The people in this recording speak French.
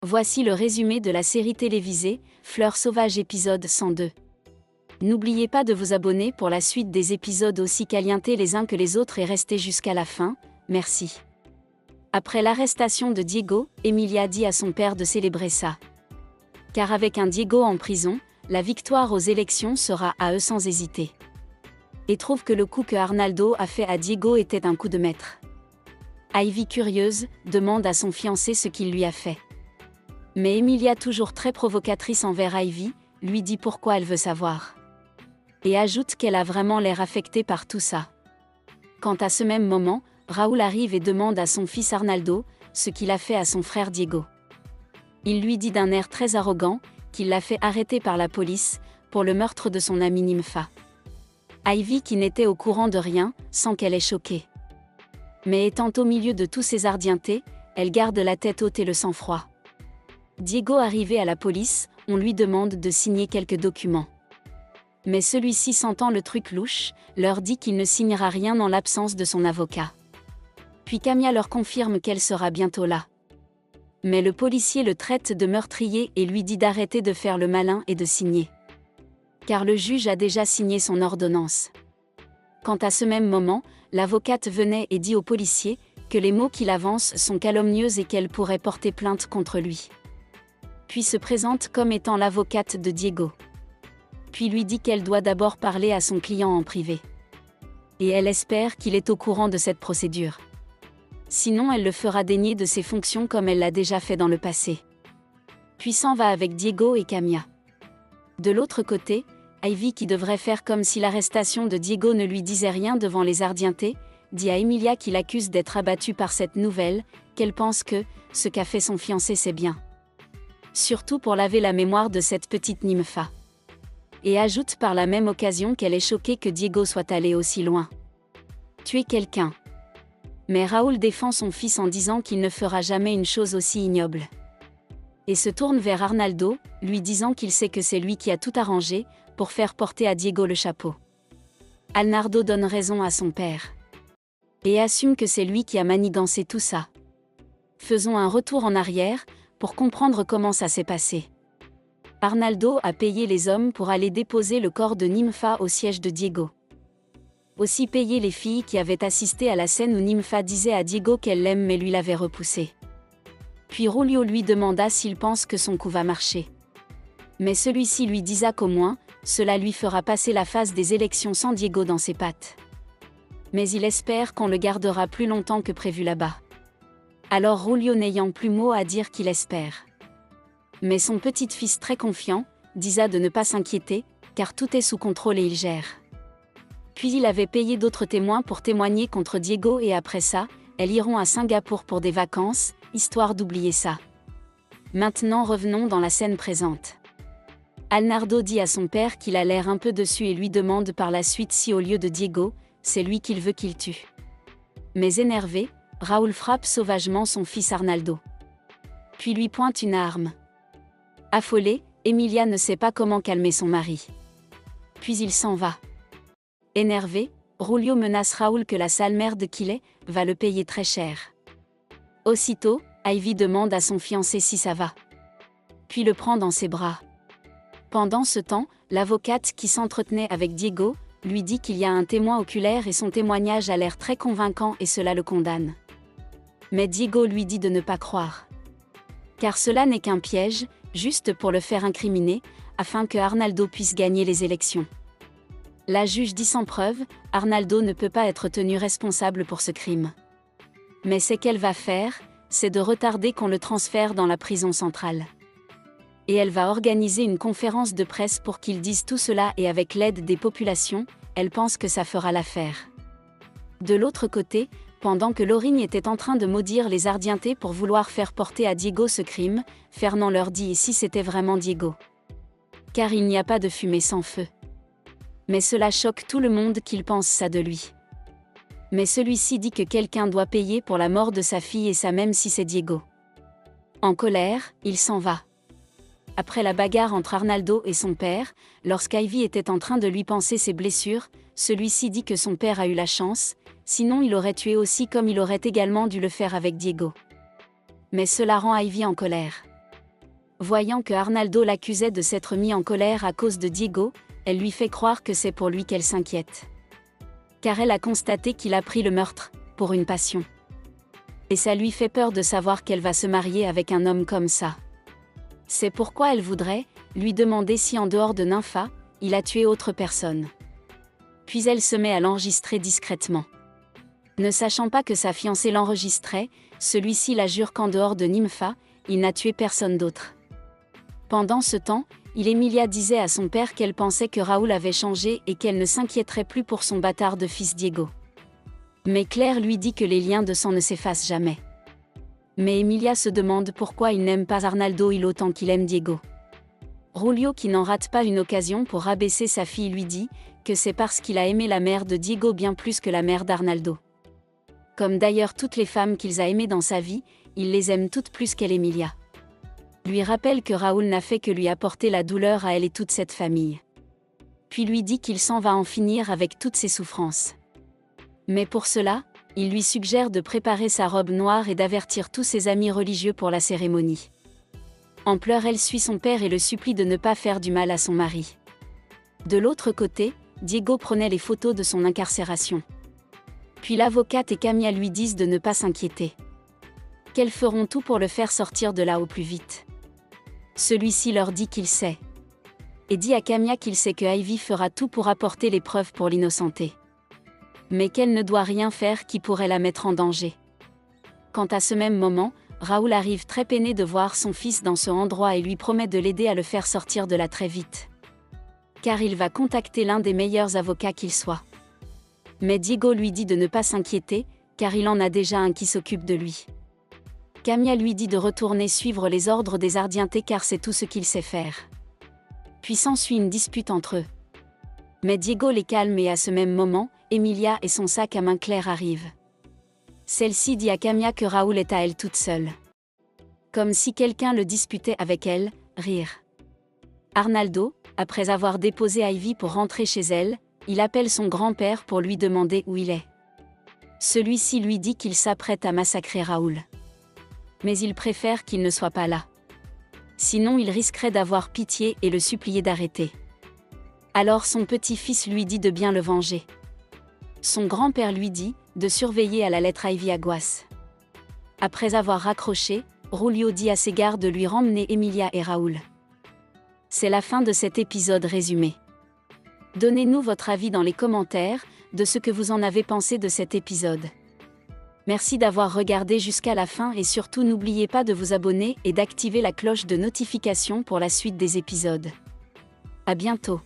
Voici le résumé de la série télévisée Fleurs sauvages épisode 102. N'oubliez pas de vous abonner pour la suite des épisodes aussi calientés les uns que les autres et restez jusqu'à la fin, merci. Après l'arrestation de Diego, Emilia dit à son père de célébrer ça. Car avec un Diego en prison, la victoire aux élections sera à eux sans hésiter. Et trouve que le coup que Arnaldo a fait à Diego était un coup de maître. Ivy, curieuse, demande à son fiancé ce qu'il lui a fait. Mais Emilia, toujours très provocatrice envers Ivy, lui dit pourquoi elle veut savoir. Et ajoute qu'elle a vraiment l'air affectée par tout ça. Quant à ce même moment, Raúl arrive et demande à son fils Arnaldo ce qu'il a fait à son frère Diego. Il lui dit d'un air très arrogant qu'il l'a fait arrêter par la police pour le meurtre de son amie Nympha. Ivy, qui n'était au courant de rien, sent qu'elle est choquée. Mais étant au milieu de tous ces ardientés, elle garde la tête haute et le sang-froid. Diego arrivé à la police, on lui demande de signer quelques documents. Mais celui-ci, sentant le truc louche, leur dit qu'il ne signera rien en l'absence de son avocat. Puis Camilla leur confirme qu'elle sera bientôt là. Mais le policier le traite de meurtrier et lui dit d'arrêter de faire le malin et de signer. Car le juge a déjà signé son ordonnance. Quant à ce même moment, l'avocate venait et dit au policier que les mots qu'il avance sont calomnieux et qu'elle pourrait porter plainte contre lui. Puis se présente comme étant l'avocate de Diego. Puis lui dit qu'elle doit d'abord parler à son client en privé. Et elle espère qu'il est au courant de cette procédure. Sinon elle le fera dénier de ses fonctions comme elle l'a déjà fait dans le passé. Puis s'en va avec Diego et Camilla. De l'autre côté, Ivy, qui devrait faire comme si l'arrestation de Diego ne lui disait rien devant les ardientés, dit à Emilia qu'il accuse d'être abattue par cette nouvelle, qu'elle pense que ce qu'a fait son fiancé c'est bien. Surtout pour laver la mémoire de cette petite Nympha. Et ajoute par la même occasion qu'elle est choquée que Diego soit allé aussi loin. Tuer quelqu'un. Mais Raúl défend son fils en disant qu'il ne fera jamais une chose aussi ignoble. Et se tourne vers Arnaldo, lui disant qu'il sait que c'est lui qui a tout arrangé pour faire porter à Diego le chapeau. Arnaldo donne raison à son père. Et assume que c'est lui qui a manigancé tout ça. Faisons un retour en arrière pour comprendre comment ça s'est passé. Arnaldo a payé les hommes pour aller déposer le corps de Nympha au siège de Diego. Aussi payé les filles qui avaient assisté à la scène où Nympha disait à Diego qu'elle l'aime mais lui l'avait repoussé. Puis Julio lui demanda s'il pense que son coup va marcher. Mais celui-ci lui disa qu'au moins, cela lui fera passer la phase des élections sans Diego dans ses pattes. Mais il espère qu'on le gardera plus longtemps que prévu là-bas. Alors Julio, n'ayant plus mot à dire qu'il espère. Mais son petit-fils très confiant, disa de ne pas s'inquiéter, car tout est sous contrôle et il gère. Puis il avait payé d'autres témoins pour témoigner contre Diego et après ça, elles iront à Singapour pour des vacances, histoire d'oublier ça. Maintenant revenons dans la scène présente. Arnaldo dit à son père qu'il a l'air un peu dessus et lui demande par la suite si au lieu de Diego, c'est lui qu'il veut qu'il tue. Mais énervé, Raúl frappe sauvagement son fils Arnaldo. Puis lui pointe une arme. Affolée, Emilia ne sait pas comment calmer son mari. Puis il s'en va. Énervé, Julio menace Raúl que la sale merde qu'il est, va le payer très cher. Aussitôt, Ivy demande à son fiancé si ça va. Puis le prend dans ses bras. Pendant ce temps, l'avocate qui s'entretenait avec Diego, lui dit qu'il y a un témoin oculaire et son témoignage a l'air très convaincant et cela le condamne. Mais Diego lui dit de ne pas croire. Car cela n'est qu'un piège, juste pour le faire incriminer, afin que Arnaldo puisse gagner les élections. La juge dit sans preuve, Arnaldo ne peut pas être tenu responsable pour ce crime. Mais ce qu'elle va faire, c'est de retarder qu'on le transfère dans la prison centrale. Et elle va organiser une conférence de presse pour qu'ils disent tout cela et avec l'aide des populations, elle pense que ça fera l'affaire. De l'autre côté, pendant que Lorigne était en train de maudire les ardientés pour vouloir faire porter à Diego ce crime, Fernand leur dit et si c'était vraiment Diego. Car il n'y a pas de fumée sans feu. Mais cela choque tout le monde qu'il pense ça de lui. Mais celui-ci dit que quelqu'un doit payer pour la mort de sa fille et ça même si c'est Diego. En colère, il s'en va. Après la bagarre entre Arnaldo et son père, lorsqu'Ivy était en train de lui panser ses blessures, celui-ci dit que son père a eu la chance, sinon il aurait tué aussi comme il aurait également dû le faire avec Diego. Mais cela rend Ivy en colère. Voyant que Arnaldo l'accusait de s'être mis en colère à cause de Diego, elle lui fait croire que c'est pour lui qu'elle s'inquiète. Car elle a constaté qu'il a pris le meurtre, pour une passion. Et ça lui fait peur de savoir qu'elle va se marier avec un homme comme ça. C'est pourquoi elle voudrait lui demander si en dehors de Nympha, il a tué autre personne. Puis elle se met à l'enregistrer discrètement. Ne sachant pas que sa fiancée l'enregistrait, celui-ci la jure qu'en dehors de Nympha, il n'a tué personne d'autre. Pendant ce temps, Emilia disait à son père qu'elle pensait que Raoul avait changé et qu'elle ne s'inquiéterait plus pour son bâtard de fils Diego. Mais Claire lui dit que les liens de sang ne s'effacent jamais. Mais Emilia se demande pourquoi il n'aime pas Arnaldo autant qu'il aime Diego. Julio, qui n'en rate pas une occasion pour rabaisser sa fille, lui dit que c'est parce qu'il a aimé la mère de Diego bien plus que la mère d'Arnaldo. Comme d'ailleurs toutes les femmes qu'il a aimées dans sa vie, il les aime toutes plus qu'elle Emilia. Lui rappelle que Raoul n'a fait que lui apporter la douleur à elle et toute cette famille. Puis lui dit qu'il s'en va en finir avec toutes ses souffrances. Mais pour cela, il lui suggère de préparer sa robe noire et d'avertir tous ses amis religieux pour la cérémonie. En pleurs, elle suit son père et le supplie de ne pas faire du mal à son mari. De l'autre côté, Diego prenait les photos de son incarcération. Puis l'avocate et Camilla lui disent de ne pas s'inquiéter. Qu'elles feront tout pour le faire sortir de là au plus vite. Celui-ci leur dit qu'il sait. Et dit à Camilla qu'il sait que Ivy fera tout pour apporter les preuves pour l'innocenter. Mais qu'elle ne doit rien faire qui pourrait la mettre en danger. Quant à ce même moment, Raoul arrive très peiné de voir son fils dans ce endroit et lui promet de l'aider à le faire sortir de là très vite. Car il va contacter l'un des meilleurs avocats qu'il soit. Mais Diego lui dit de ne pas s'inquiéter, car il en a déjà un qui s'occupe de lui. Camilla lui dit de retourner suivre les ordres des Ardientés car c'est tout ce qu'il sait faire. Puis s'ensuit une dispute entre eux. Mais Diego les calme et à ce même moment, Emilia et son sac à main Claire arrivent. Celle-ci dit à Camilla que Raoul est à elle toute seule. Comme si quelqu'un le disputait avec elle, rire. Arnaldo, après avoir déposé Ivy pour rentrer chez elle, il appelle son grand-père pour lui demander où il est. Celui-ci lui dit qu'il s'apprête à massacrer Raoul. Mais il préfère qu'il ne soit pas là. Sinon il risquerait d'avoir pitié et le supplier d'arrêter. Alors son petit-fils lui dit de bien le venger. Son grand-père lui dit de surveiller à la lettre Ivy Aguas. Après avoir raccroché, Julio dit à ses gardes de lui ramener Emilia et Raoul. C'est la fin de cet épisode résumé. Donnez-nous votre avis dans les commentaires, de ce que vous en avez pensé de cet épisode. Merci d'avoir regardé jusqu'à la fin et surtout n'oubliez pas de vous abonner et d'activer la cloche de notification pour la suite des épisodes. À bientôt.